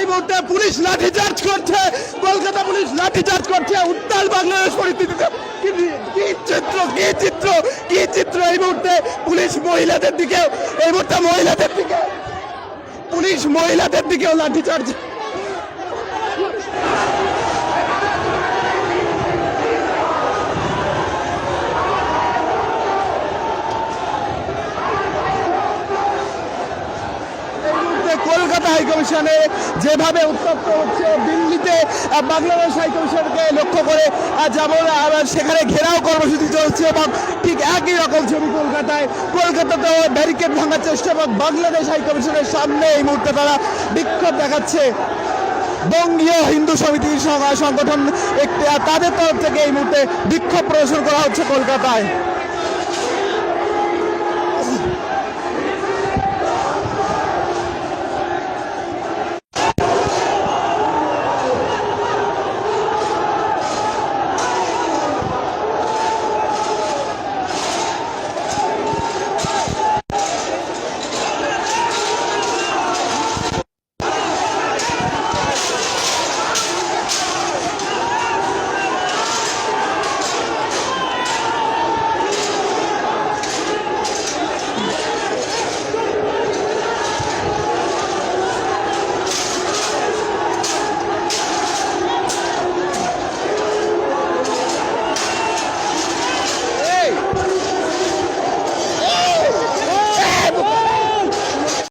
এই মুহূর্তে পুলিশ লাঠিচার্জ করছে, কলকাতা পুলিশ লাঠিচার্জ করছে উত্তাল বাংলাদেশ পরিস্থিতিতে। কি চিত্র, কি চিত্র, কি চিত্র! এই মুহূর্তে পুলিশ মহিলাদের দিকে, এই মুহূর্তে মহিলাদের দিকে, পুলিশ মহিলাদের দিকেও লাঠিচার্জ। কলকাতা হাইকমিশনে যেভাবে উত্তপ্ত হচ্ছে, দিল্লিতে বাংলাদেশ হাইকমিশনকে লক্ষ্য করে যেমন সেখানে ঘেরাও কর্মসূচি চলছে, এবং ঠিক একই রকম ছবি কলকাতাতেও ব্যারিকেড ভাঙার চেষ্টা, এবং বাংলাদেশ হাইকমিশনের সামনে এই মুহূর্তে তারা বিক্ষোভ দেখাচ্ছে। বঙ্গীয় হিন্দু সমিতির সংগঠন একটি, তাদের তরফ থেকে এই মুহূর্তে বিক্ষোভ প্রদর্শন করা হচ্ছে কলকাতায়।